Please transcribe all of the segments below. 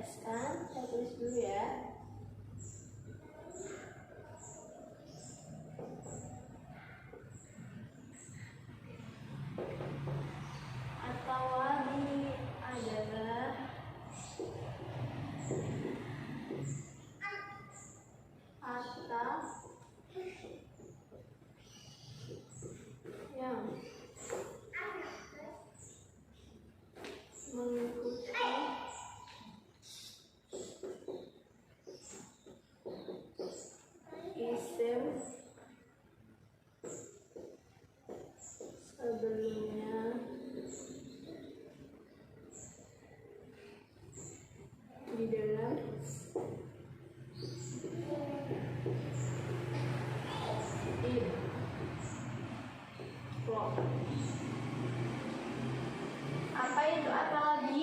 jelaskan, saya tulis dulu ya. At-tawabi adalah kata yang mengikuti isim sebelumnya di dalam i'rab. Apa itu at-tawabi?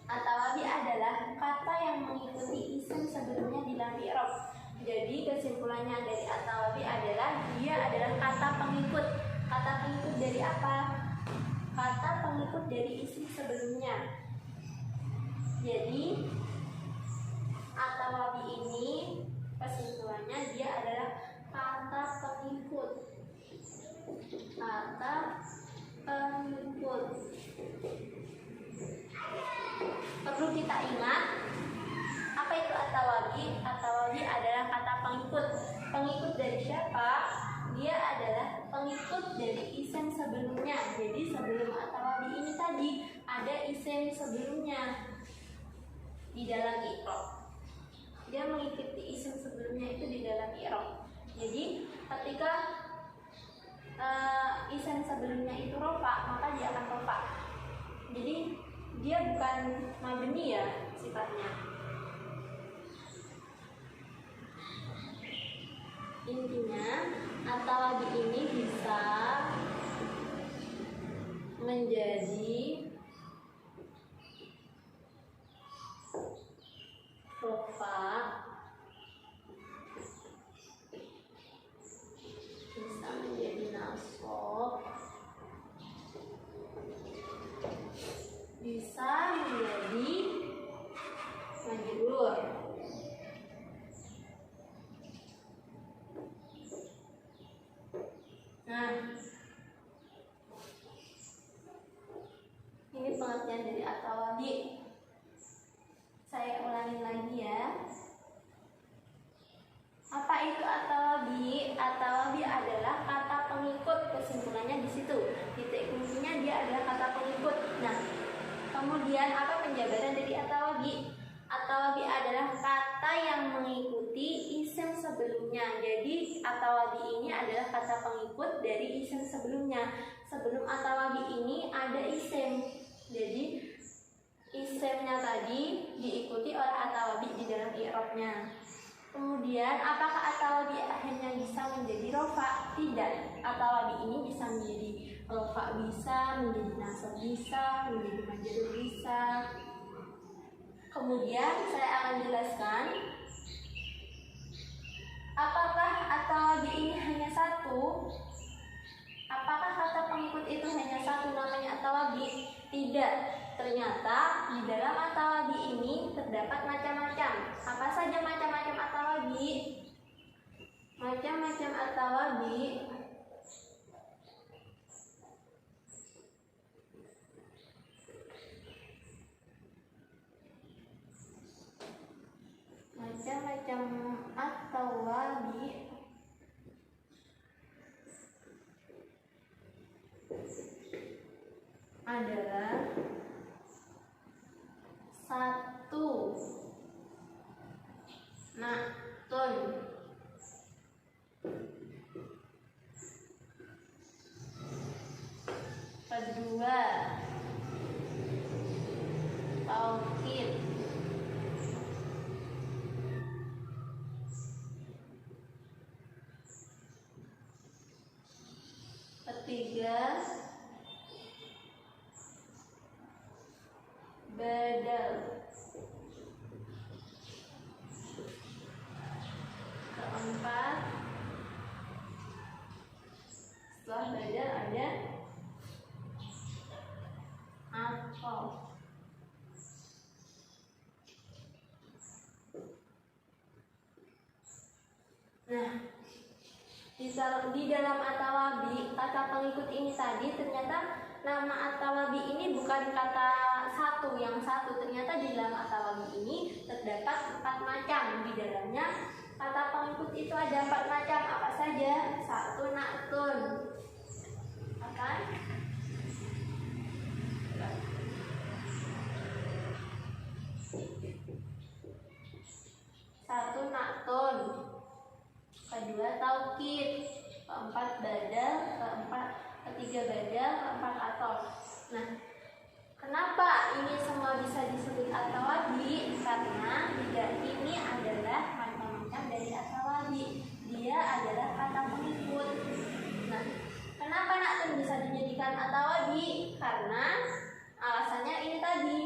At-tawabi adalah kata yang mengikuti isim sebelumnya di dalam i'rab. Jadi kesimpulannya dari at-tawabi adalah dia adalah kata pengikut. Kata pengikut dari apa? Kata pengikut dari isim sebelumnya. Jadi at-tawabi ini kesimpulannya dia adalah kata pengikut. Kata pengikut. Perlu kita ingat, apa itu at-tawabi? At-tawabi adalah kata pengikut. Pengikut dari siapa? Dia adalah pengikut dari isim sebelumnya. Jadi sebelum at-tawabi ini tadi ada isim sebelumnya di dalam i'rab. Dia mengikuti isim sebelumnya itu di dalam i'rab. Jadi ketika isim sebelumnya itu rofa, maka dia akan rofa. Jadi dia bukan mabni ya sifatnya. Intinya at-tawabi ini bisa menjadi rofa, bisa menjadi nasab, bisa menjadi majrur. Nah, ini pengertian dari at-tawabi. Saya ulangi lagi ya. Apa itu at-tawabi? At-tawabi adalah kata pengikut. Kesimpulannya di situ. Titik kuncinya dia adalah kata pengikut. Nah, kemudian apa penjabaran dari at-tawabi? At-tawabi adalah kata yang mengikuti isim sebelumnya. Jadi at-tawabi ini adalah kata pengikut dari isim sebelumnya. Sebelum at-tawabi ini ada isim. Jadi isimnya tadi diikuti oleh at-tawabi di dalam i'rabnya. Kemudian apakah at-tawabi akhirnya bisa menjadi rofa? Tidak. At-tawabi ini bisa menjadi rofa, bisa menjadi nasab, bisa menjadi majrur, bisa. Kemudian saya akan jelaskan apakah at-tawabi ini hanya satu. Apakah kata pengikut itu hanya satu namanya at-tawabi? Tidak. Ternyata di dalam at-tawabi ini terdapat macam-macam. Apa saja macam-macam at-tawabi? Macam-macam at-tawabi adalah satu, naktun, kedua, taukid, ketiga, badal, keempat, setelah badal ada atau. di dalam atawabi kata pengikut ini tadi ternyata nama atawabi ini bukan kata satu yang satu, ternyata di dalam atawabi ini terdapat 4 macam. Di dalamnya kata pengikut itu ada 4 macam, apa saja? 1 na'tun, akan 1 na'tun, kedua taukid, keempat badal, ketiga badal, keempat atof. Nah, kenapa ini semua bisa disebut atawabi? Karena ini adalah macam-macam dari atawabi. Dia adalah kata pengikut. Nah, kenapa na'tun bisa dijadikan atawabi? Karena alasannya ini tadi,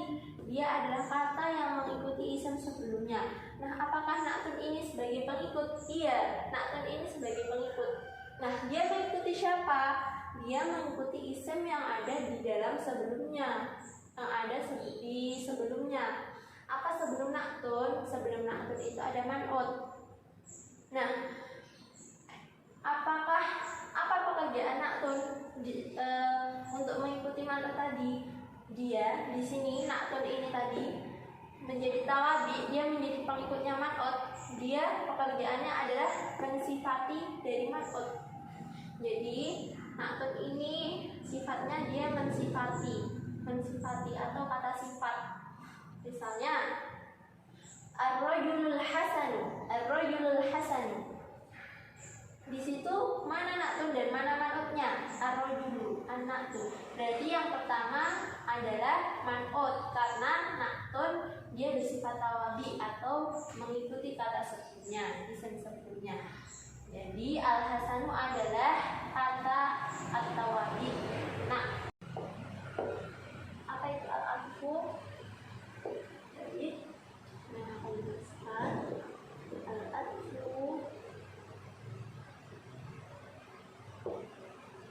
dia adalah kata yang mengikuti isim sebelumnya. Nah, apakah na'tun ini sebagai pengikut? Iya, na'tun ini sebagai pengikut. Nah, dia mengikuti siapa? Dia mengikuti isim yang ada di dalam sebelumnya, yang ada di sebelumnya. Apa sebelum na'tun? Sebelum na'tun itu ada man'ut. Nah, apa pekerjaan na'tun untuk mengikuti man'ut tadi? Dia di sini na'tun ini tadi menjadi tawabi, dia menjadi pengikutnya man'ut. Dia pekerjaannya adalah mensifati dari man'ut. Jadi na'tun ini sifatnya dia mensifati atau kata sifat. Misalnya ar-rajulul hasanu. Di situ mana na'tun dan mana man'utnya? Ar-rajulu, an-na'tu. Berarti yang pertama adalah man'ut, karena na'tun dia bersifat tawabi atau mengikuti kata sebelumnya, isim sebelumnya. Jadi al-hasanu adalah kata at-tawabi. Nah, apa itu al-atfu? Jadi mana aku tuliskan al-atfu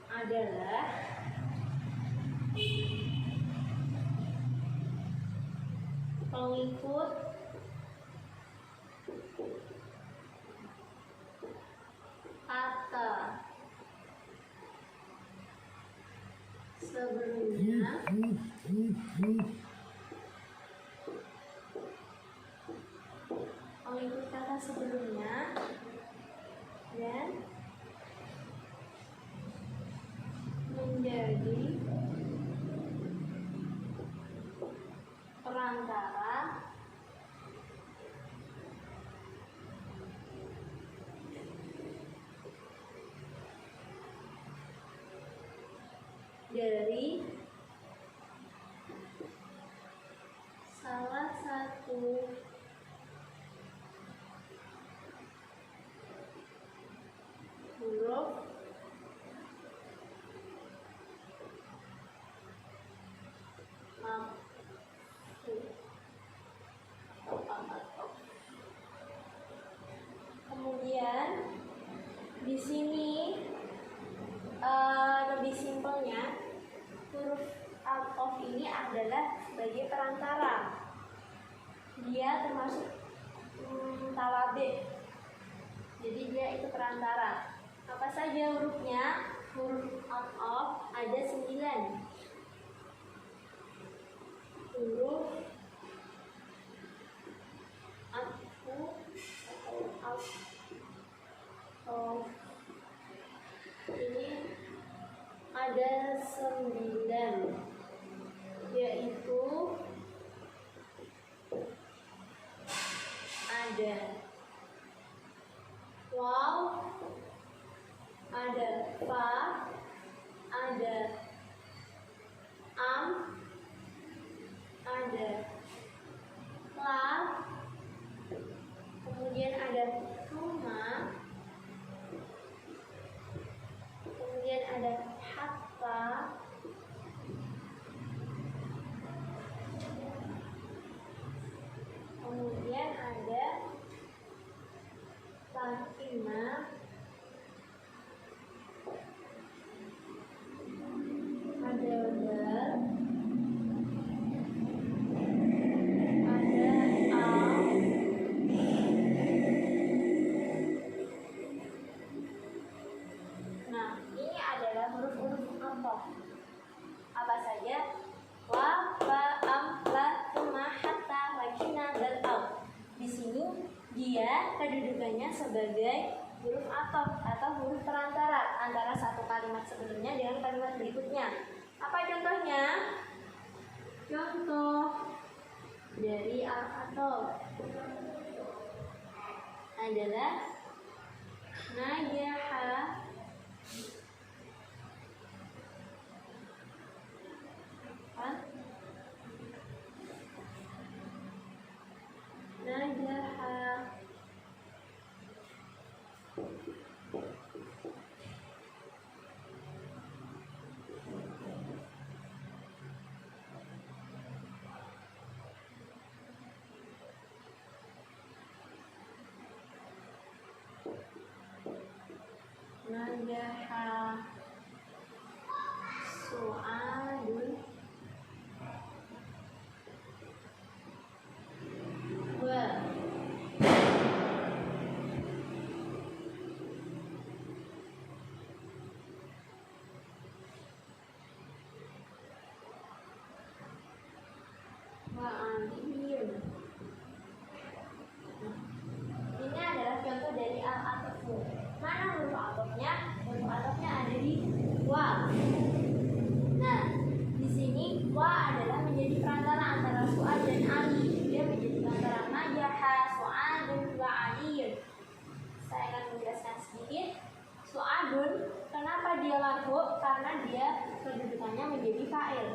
adalah pengikut kata sebelumnya dan menjadi perantara dari salah satu huruf kemudian di sini lebih simpelnya huruf atof ini adalah sebagai perantara. Dia termasuk tawabe. Jadi dia itu perantara. Apa saja hurufnya? Huruf atof ada 9. Huruf atfu atau ini ada 9, yaitu ada waw, ada fa, ada am, ada la, kemudian ada huma, kemudian ada hatta, kemudian ada fatimah, ada dal, ada al, contoh. Apa saja? Wa, fa, am, la, tuma, hatta, lakina, bal, au. Di sini dia kedudukannya sebagai huruf ataf atau huruf perantara antara satu kalimat sebelumnya dengan kalimat berikutnya. Apa contohnya? Contoh dari al-ataf adalah najaha, najaha, najaha, su'adun, wa, wa'aliyun. Ini adalah contoh dari al-ataf. Mana huruf atofnya? Huruf atofnya ada di wa. Nah, di sini wa adalah menjadi perantara antara Su'ad dan Ali. Dia menjadi perantara najaha, Su'adun, wa aliyun. Saya akan menjelaskan sedikit. Su'adun, kenapa dia marfu? Karena dia kedudukannya menjadi fa'il.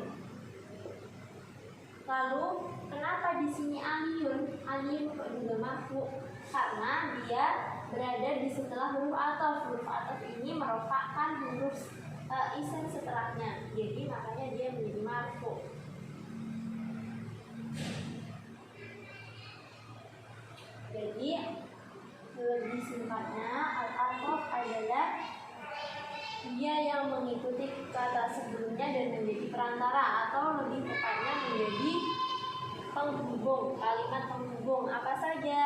Lalu, kenapa di sini aliyun? Aliyun kok juga marfu? Karena dia berada di setelah huruf ataf. Huruf ataf ini merofakkan huruf isim setelahnya, jadi makanya dia menjadi marfu. Jadi lebih singkatnya, al-ataf adalah dia yang mengikuti kata sebelumnya dan menjadi perantara, atau lebih tepatnya menjadi penghubung, kalimat penghubung. Apa saja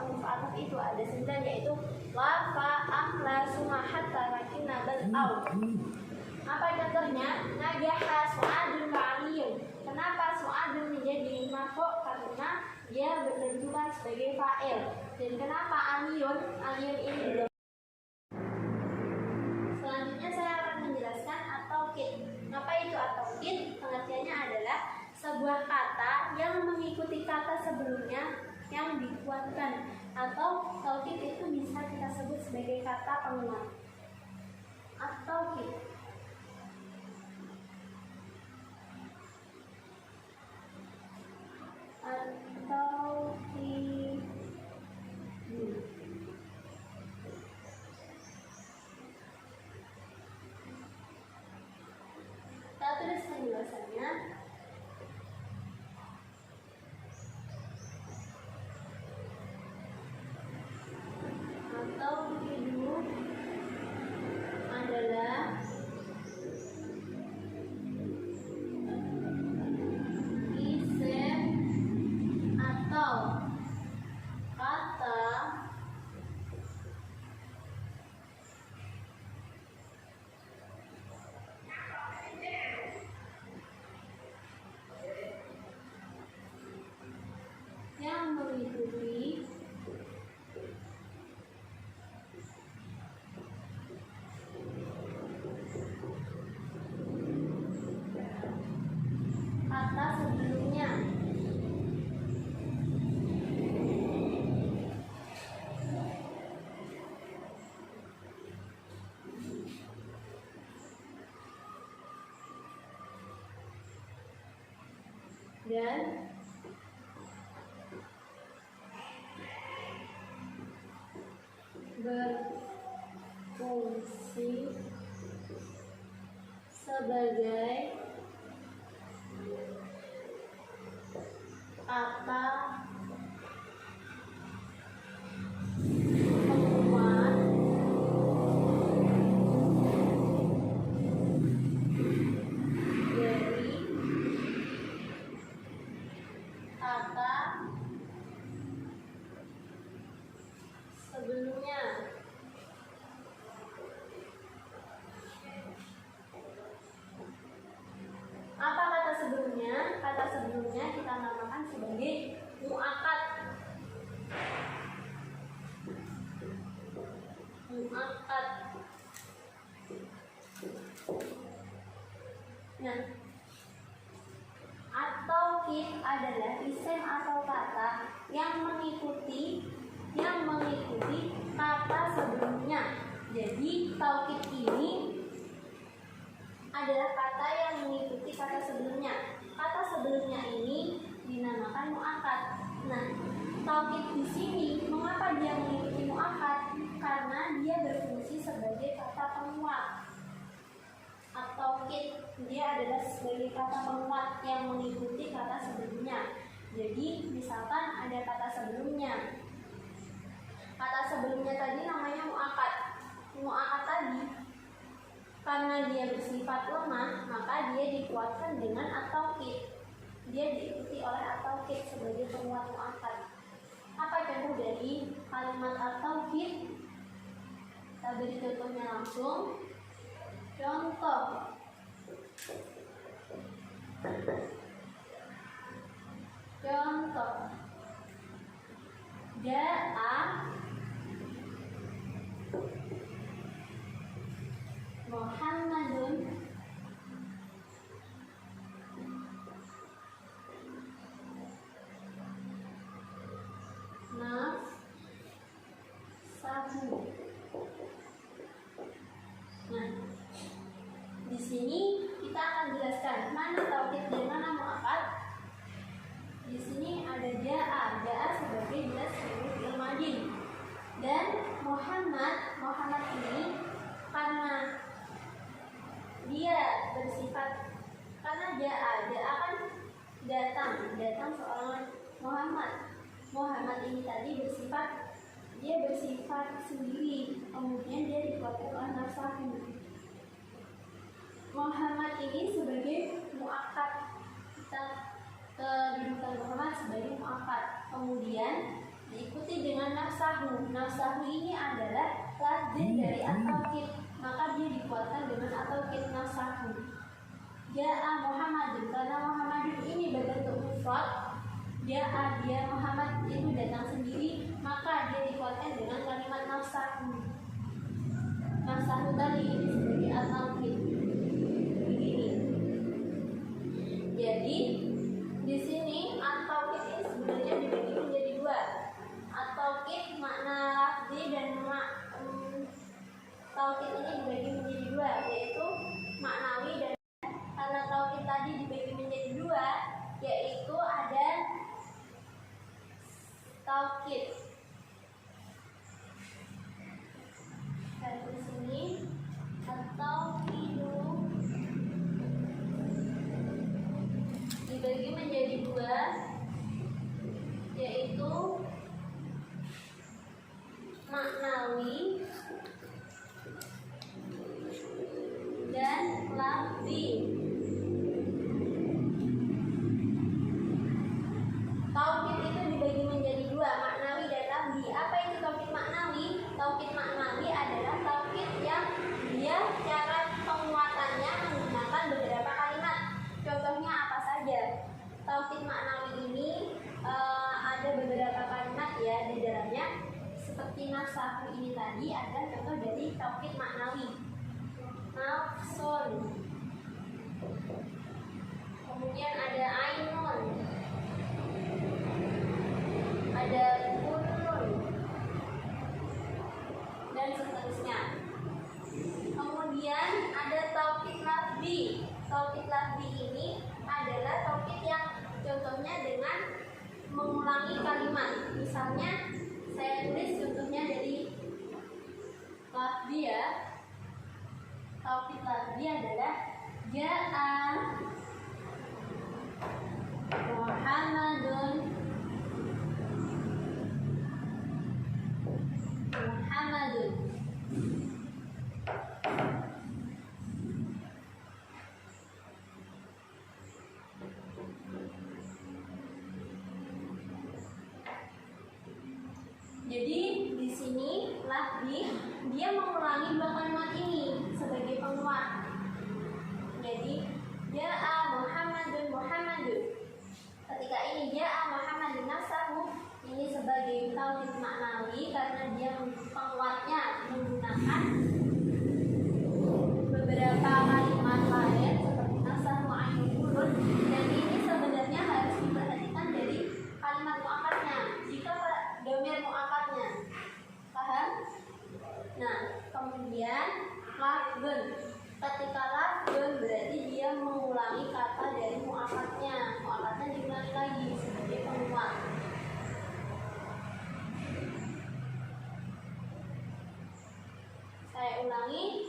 huruf ataf itu? Ada 9, yaitu la, fa, am, la, summa, hatta, lakina, bal, au. Apa contohnya? Najaha, Su'adun, wa aliyun. Kenapa Su'adun menjadi marfu? Karena dia berkedudukan sebagai fa'il. Dan kenapa aliyun? Aliyun ini belum. Selanjutnya saya akan menjelaskan at-taukid. Apa itu at-taukid? Pengertiannya adalah sebuah kata yang mengikuti kata sebelumnya yang dikuatkan, atau taukid itu bisa kita sebut sebagai kata penguat. At-taukid. At-taukid. Kita tulis penjelasannya. Adalah isim atau kata yang mengikuti kata sebelumnya. Dan berfungsi sebagai kata penguat dari kata sebelumnya. Nah, at-taukid adalah isim atau kata yang mengikuti kata sebelumnya. Jadi taukid ini adalah kata yang mengikuti kata sebelumnya. Kata sebelumnya ini dinamakan mu'akkad. Nah, taukid di sini mengapa dia mengikuti mu'akkad? Karena dia berfungsi sebagai kata penguat. At-taukid dia adalah sebagai kata penguat yang mengikuti kata sebelumnya. Jadi misalkan ada kata sebelumnya. Kata sebelumnya tadi namanya mu'akkad. Mu'akkad tadi karena dia bersifat lemah, maka dia dikuatkan dengan at-taukid. Dia diikuti oleh at-taukid sebagai penguat mu'akkad. Apa contoh dari kalimat at-taukid? Kita beri contohnya langsung. Contoh. Ja'a Muhammadun nafsahu. Nah, di sini kita akan jelaskan mana taukid dan mana mu'akkad. Di sini ada ja'a sebagai jelas sebagai fi'il madhi. Dan Muhammad ini karena dia bersifat, karena ja'a kan datang seorang Muhammad ini tadi bersifat sendiri, kemudian dia dikuatkan oleh nafsahu. Muhammad ini sebagai mu'akkad, kita kedudukan Muhammad sebagai mu'akkad, kemudian diikuti dengan nafsahu. Nafsahu ini adalah lafzi dari at-taukid, maka dia dikuatkan dengan at-taukid nafsahu. Ja'a Muhammadun, karena Muhammadun ini berbentuk mufrad, dia Muhammad itu datang sendiri, maka dia dikuatkan dengan kalimat nafsahu. Nafsahu tadi ini sebagai at-taukid. Begini. Jadi di sini at-taukid ini sebenarnya dibagi menjadi dua. At-taukid makna lafzi dan taukid ini dibagi menjadi dua, yaitu maknawi dan karena taukid tadi dibagi menjadi dua, yaitu ada taukid. Di sini at-taukidu dibagi menjadi dua, yaitu maknawi dan lafzi. Taukid itu dibagi menjadi dua, maknawi dan lafzi. Apa itu taukid maknawi? Taukid maknawi adalah taukid yang dia cara penguatannya menggunakan beberapa kalimat. Contohnya apa saja? Taukid maknawi ini ada beberapa kalimat ya di dalamnya. Seperti nafsahu ini tadi ada contoh dari taukid maknawi. Nafsun. Kemudian ada ainun. Ada kullun. Dan seterusnya. Kemudian ada taukid lafzi. Taukid lafzi ini adalah taukid yang contohnya dengan mengulangi kalimat. Misalnya saya tulis contohnya dari lafzi ya. Taukid lafzi adalah ja'a Muhammadun Jadi di sini lafzi dia mengulangi dua kalimat ini sebagai penguat. Jadi ja'a Muhammadun. Ketika ini ja'a Muhammadun nafsahu, ini sebagai taukid maknawi karena dia penguatnya menggunakan beberapa kalimat lain seperti nafsahu ulangi,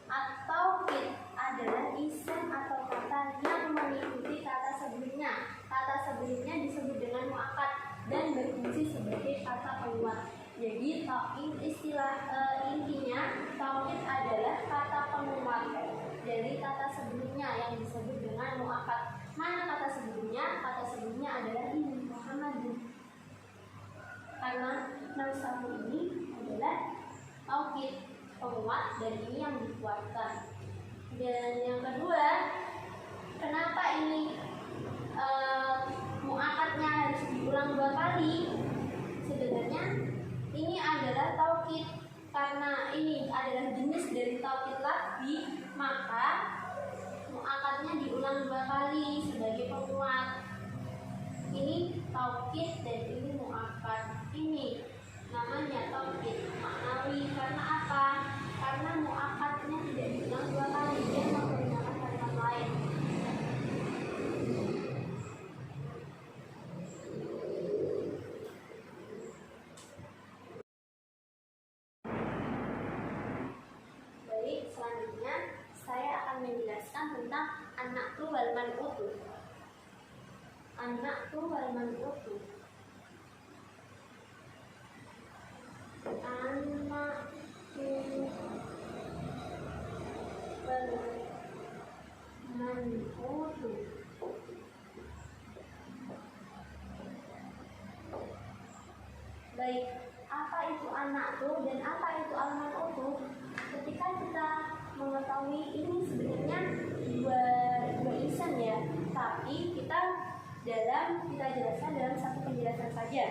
at-tauqid adalah isim atau kata yang mengikuti kata sebelumnya. Kata sebelumnya disebut dengan muakkad dan berfungsi sebagai kata penguat. Jadi intinya tauqid adalah kata penguat dari kata sebelumnya yang disebut dengan muakkad. Mana kata sebelumnya? Kata sebelumnya adalah ini, Muhammadun. Karena nausahu ini adalah tauqid penguat dan ini yang dikuatkan. Dan yang kedua, kenapa ini muakkadnya harus diulang 2 kali? Sebenarnya ini adalah tauqid, karena ini adalah jenis dari tauqid lafzi, maka muakkadnya diulang 2 kali sebagai penguat. Ini tauqid dan ini muakkad. Ini namanya tauqid maknawi. Karena apa? Karena muakkadnya tidak diulang 2 kali, dia menggunakan kalimat lain. Baik, selanjutnya saya akan menjelaskan tentang an-na'tu wal man'utu. An-na'tu wal man'utu. An-na'tu wal man'utu. Baik, apa itu an-na'tu dan apa itu al-man'utu? Ketika kita mengetahui ini sebenarnya dua isim ya, tapi kita jelaskan dalam satu penjelasan saja.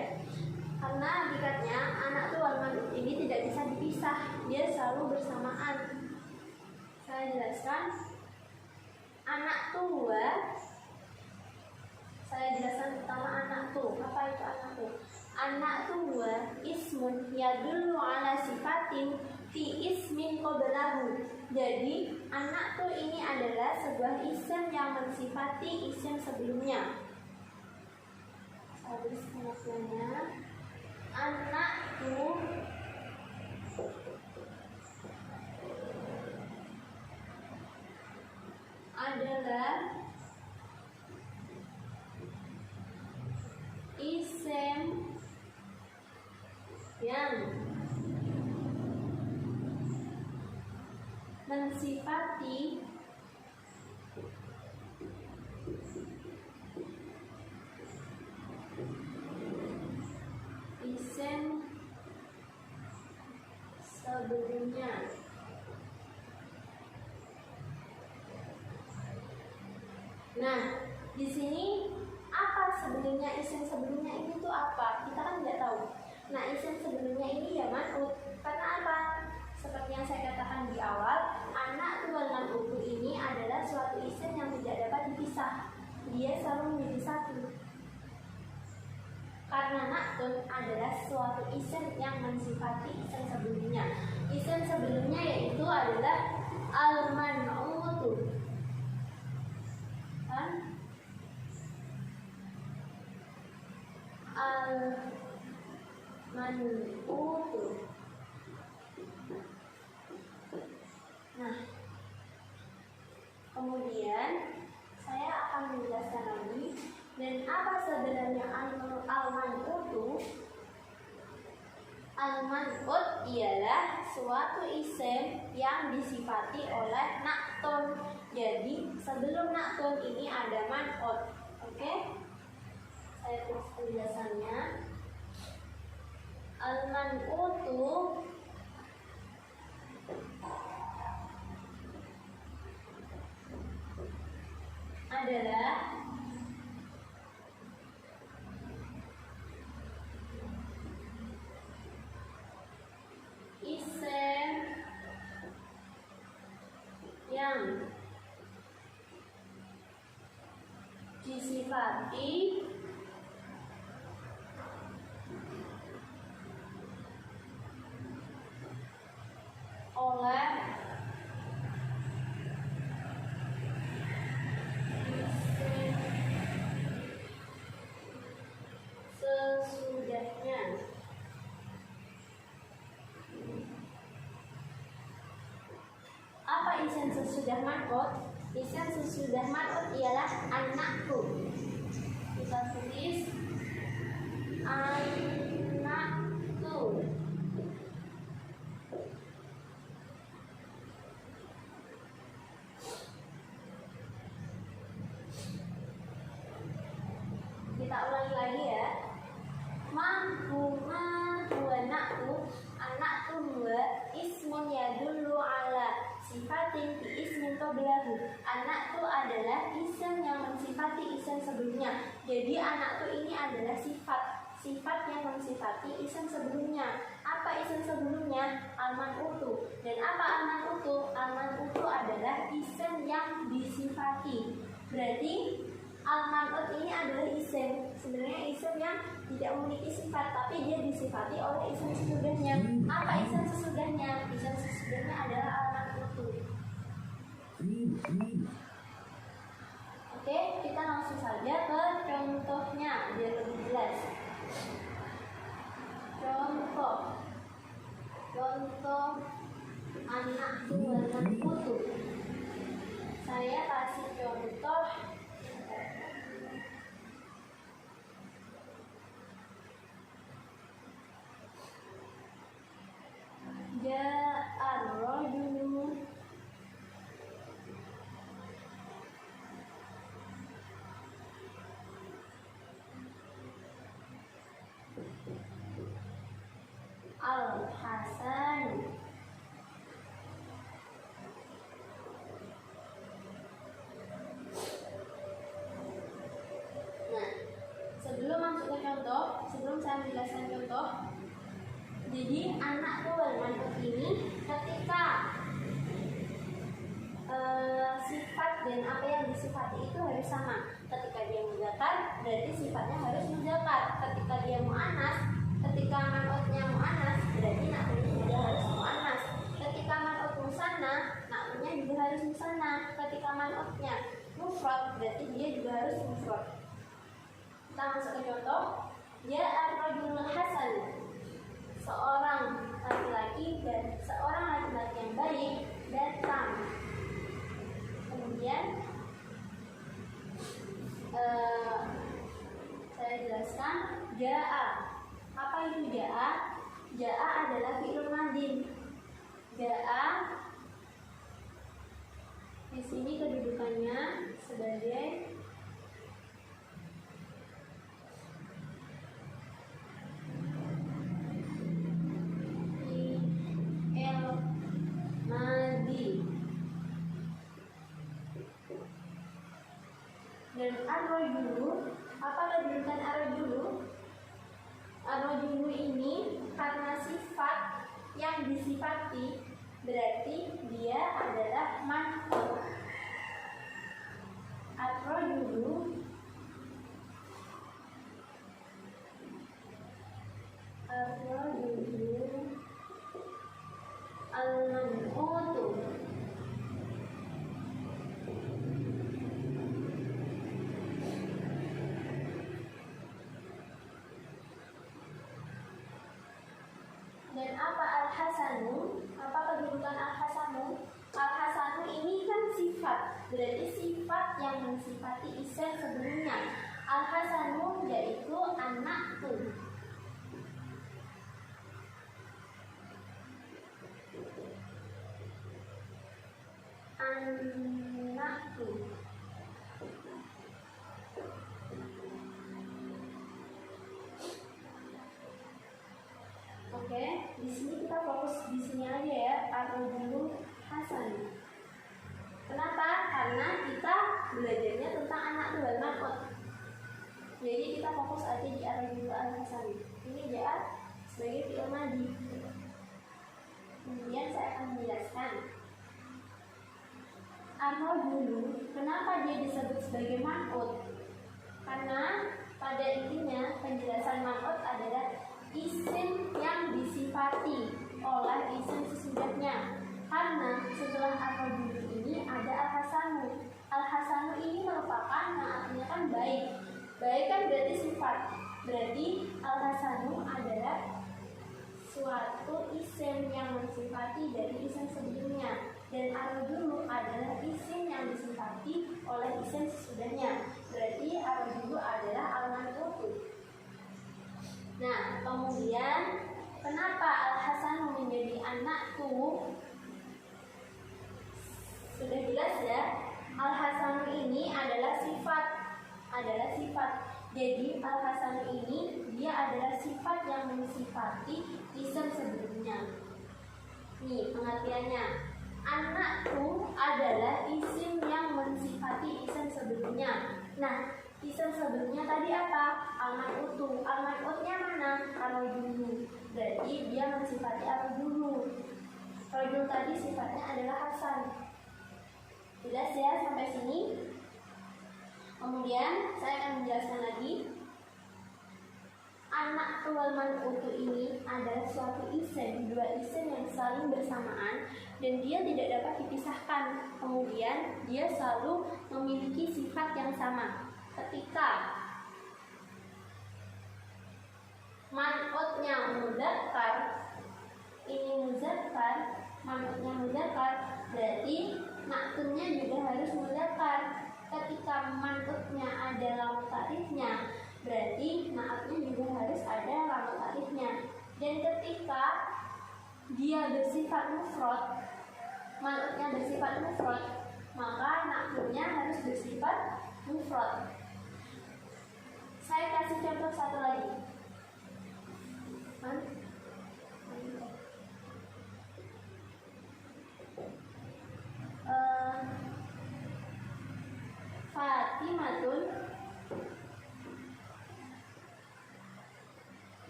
Karena hakikatnya an-na'tu wal man'ut ini tidak bisa dipisah, dia selalu bersamaan. Saya jelaskan. An-na'tu saya jelaskan pertama an-na'tu. Apa itu an-na'tu? An-na'tu ismun yadullu ala sifatin fi ismin qablahu. Jadi an-na'tu ini adalah sebuah isim yang mensifati isim sebelumnya. Habis pengertiannya, an-na'tu adalah isim yang mensifati isim sebelumnya. Nah, di sini apa sebenarnya isim sebelumnya ini tuh apa? Kita kan nggak tahu. Nah, isim sebelumnya ini ya man'ut. Karena apa? Seperti yang saya katakan di awal, an-na'tu wal man'utu ini adalah suatu isim yang tidak dapat dipisah. Dia selalu menjadi satu. Karena na'tun adalah suatu isim yang mensifati isim sebelumnya. Isim sebelumnya yaitu adalah al-man'utu. Kan? Al-man'utu. Nah, kemudian saya akan menjelaskan lagi dan apa sebenarnya al-man'utu. Al-man'ut ialah suatu isim yang disifati oleh na'tun. Jadi sebelum na'tun ini ada man'ut. Oke? Saya tulis penjelasannya. Al-man'utu adalah isim yang disifati oleh isim sesudahnya. sesudah man'ut. Isim sesudah man'ut ialah anakku. Kita tulis anakku. Kita ulangi lagi ya. Huwa anakku. Anakku huwa ismun yadullu ala sifatin fi ismin qablahu. Anak itu adalah isim yang mensifati isim sebelumnya. Jadi anak itu ini adalah sifat yang mensifati isim sebelumnya. Apa isim sebelumnya? Al-man'utu. Dan apa al-man'utu? Al-man'utu adalah isim yang disifati. Berarti al-man'ut ini adalah isim. Sebenarnya isim yang tidak memiliki sifat, tapi dia disifati oleh isim sesudahnya. Apa isim sesudahnya? Isim sesudahnya adalah al-man'utu. Oke, kita langsung saja ke contohnya biar lebih jelas. Contoh anakku anakku. Saya kasih contoh ja'ar rajulu. Al-Hasan. Nah, sebelum masuk ke contoh, sebelum saya menjelaskan contoh, jadi anak wal man'ut ini ketika sifat dan apa yang disifati itu harus sama. Ketika dia muzakkar, berarti sifatnya harus muzakkar. Ketika dia mu'annas, ketika man'utnya mu'annas, berarti na'tunya juga harus mu'annas. Ketika man'ut musanna, na'tunya juga harus musanna. Ketika man'utnya mufrad, berarti dia juga harus mufrad. Kita masuk ke contoh. Ja'ar rajulul hasan. Seorang laki-laki yang baik datang. Kemudian saya jelaskan ja'a. Apa itu ja'a? Ja'a adalah fi'il madhi. Ja'a di sini kedudukannya sebagai fi'il madhi. Dan ar-rajulu, apa kedudukan ar-rajulu? Ar-rajulu ini karena sifat yang disifati, berarti dia adalah man'ut. Ar-rajulu al-man'utu. Dan apa al-hasanu? Apa kedudukan al-hasanu? Al-hasanu ini kan sifat, berarti sifat yang mensifati isim sebelumnya. Al-hasanu yaitu anakku. Anakku. Oke, di sini kita fokus di sini aja ya, ar-rajulu hasan. Kenapa? Karena kita belajarnya tentang anak wal man'ut. Jadi kita fokus aja di ar-rajulu al-hasan. Ini ja'a sebagai fi'il madhi. Kemudian saya akan menjelaskan. Ar-rajulu, kenapa dia disebut sebagai man'ut? Karena pada intinya penjelasan man'ut adalah isim yang disifati oleh isim sesudahnya. Karena setelah ar-rajulu ini ada al-hasanu. Al-hasanu ini merupakan artinya kan baik. Baik kan berarti sifat. Berarti al-hasanu adalah suatu isim yang mensifati dari isim sebelumnya. Dan arojulu adalah isim yang disifati oleh isim sesudahnya. Berarti arojulu adalah al-man'utu. Nah, kemudian kenapa Al-Hasan menjadi anakku? Sudah jelas ya. Al-Hasan ini adalah sifat. Jadi Al-Hasan ini dia adalah sifat yang mensifati isim sebelumnya. Nih pengertiannya. Anakku adalah isim yang mensifati isim sebelumnya. Nah, isim sebelumnya tadi apa? Al-man'utu. Al-man'utnya mana? Ar-rajulu. Berarti dia mensifati ar-rajulu. Rajul tadi sifatnya adalah Hasan. Jelas ya sampai sini? Kemudian saya akan menjelaskan lagi. Anak wal man'utu ini adalah suatu isim, dua isim yang saling bersamaan dan dia tidak dapat dipisahkan. Kemudian dia selalu memiliki sifat yang sama. Ketika man'utnya mudzakkar, ini mudzakkar, man'utnya mudzakkar, berarti na'tunnya juga harus mudzakkar. Ketika man'utnya ada lam ta'rifnya, berarti na'atnya juga harus ada lam ta'rifnya. Dan ketika dia bersifat mufrad, man'utnya bersifat mufrad, maka na'tunnya harus bersifat mufrad. Saya kasih contoh satu lagi. Fatimatun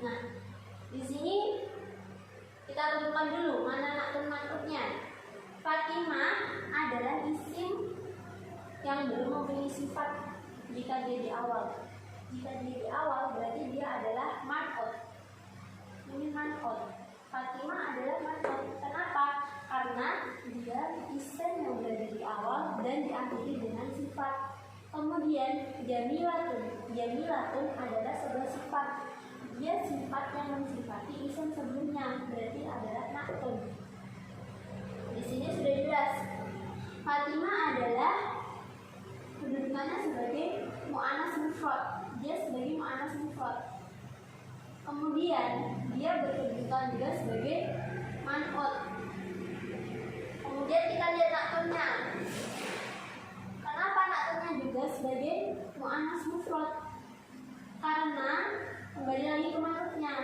Nah, di sini kita tentukan dulu mana na'tun man'utnya. Fatimah adalah isim yang belum mempunyai sifat jika dia di awal. Jika dia di awal berarti dia adalah man'ut. Ini man'ut. Fatimah adalah man'ut. Kenapa? Karena dia isim yang berada di awal dan diakhiri dengan sifat. Kemudian jamilatun adalah sebuah sifat. Dia sifat yang mensifati isim sebelumnya, berarti adalah na'tun. Di sini sudah jelas. Fatimah adalah kedudukannya sebagai mu'annas mufrad. Dia sebagai mu'annas mufrad. Kemudian dia berkedudukan juga sebagai man'ut. Kemudian kita lihat na'tunnya. Kenapa na'tunnya juga sebagai mu'annas mufrad? Karena kembali lagi ke man'utnya.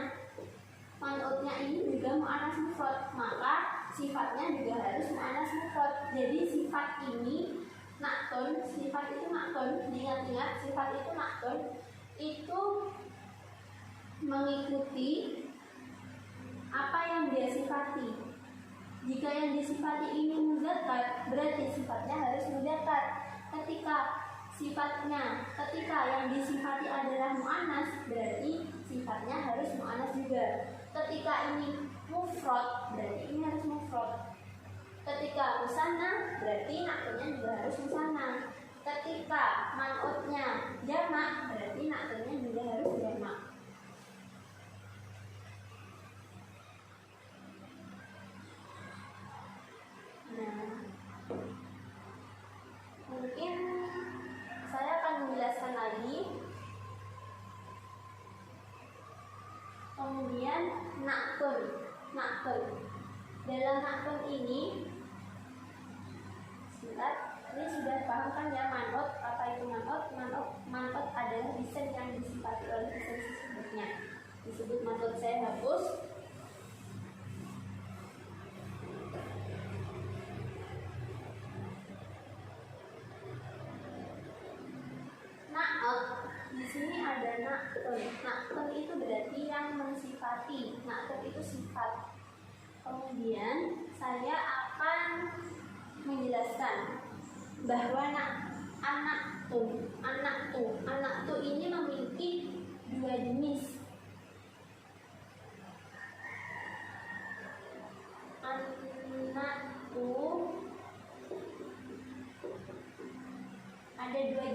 Man'utnya ini juga mu'annas mufrad, maka sifatnya juga harus mu'annas mufrad. Jadi sifat ini na'tun, sifat itu na'tun, diingat-ingat sifat itu na'tun itu mengikuti apa yang dia sifati. Jika yang disifati ini mudzakkar, berarti sifatnya harus mudzakkar. Ketika yang disifati adalah mu'annas, berarti sifatnya harus mu'annas juga. Ketika ini mufrad, berarti ini harus mufrad. Ketika musanna, berarti na'tunnya juga harus musanna. Ketika man'utnya jamak, berarti na'tunnya juga harus jamak. Nah, mungkin saya akan menjelaskan lagi. Kemudian na'tun. Dalam na'tun ini, ini sudah paham kan ya man'ut? Apa itu man'ut? Man'ut adalah isim yang disifati oleh isim sebelumnya. Disebut man'ut, saya hapus. Di sini ada na'tun. Na'tun itu berarti yang mensifati. Na'tun itu sifat. Kemudian saya akan menjelaskan bahwa anak tu ini memiliki dua jenis. Anak tu ada dua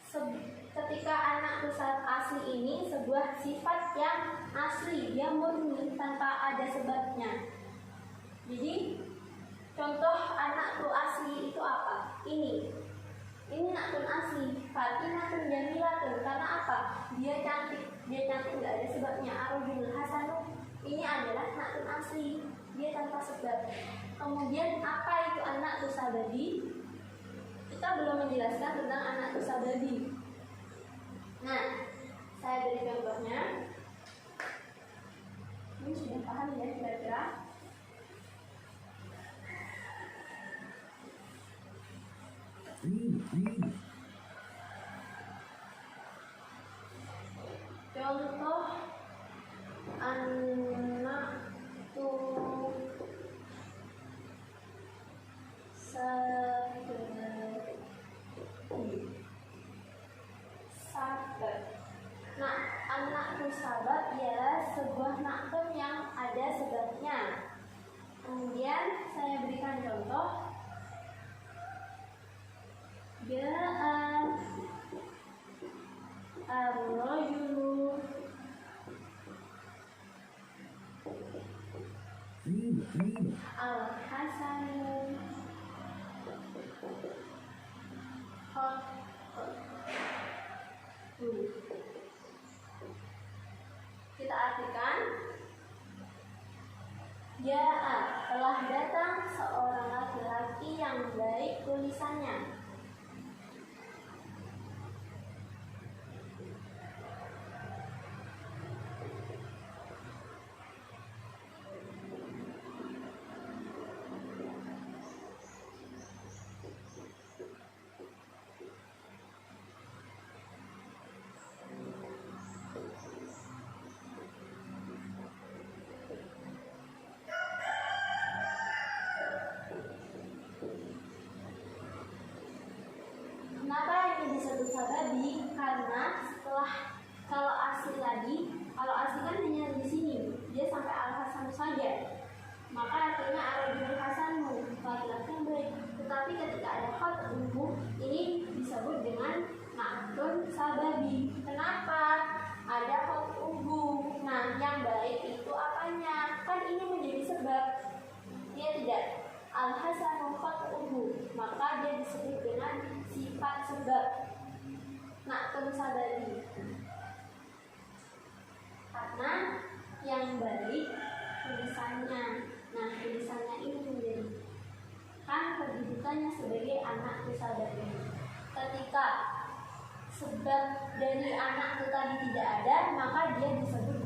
Ketika anak tusab asli ini sebuah sifat yang asli, dia murni tanpa ada sebabnya. Jadi contoh anak tu asli itu apa? Ini nakun asli, Fatinatun Jamilatun. Karena apa? Dia cantik nggak ada sebabnya. Arujul Hasanu, ini adalah nakun asli, dia tanpa sebab. Kemudian apa itu anak tusabadi? Kita belum menjelaskan tentang anak tusabadi. Nah, saya beri contohnya. Ini sudah paham ya kira-kira? Contoh anak sahabat. Nah, anak sahabat ialah sebuah nakun yang ada sebabnya. Kemudian saya berikan contoh. Ar-rajulu al-hasanu kita artikan, telah datang seorang laki-laki yang baik tulisannya. Kenapa ini disebut sababi? Karena kalau asli kan hanya di sini, dia sampai al-hasan saja, maka artinya arajul hasanu, laki-laki yang baik. Tetapi ketika ada khat umum, ini disebut dengan naktun sababi. Kenapa? Ada khat umum. Nah, yang baik itu apanya? Kan ini menjadi sebab. Dia tidak. Al-hasanu khat umum, maka dia disebut dengan sifat sebab, naktun sababi. Karena yang baik tulisannya. Nah, tulisannya ini menjadi kan kedudukannya sebagai anak sababi. Ketika sebab dari anak itu tadi tidak ada, maka dia disebut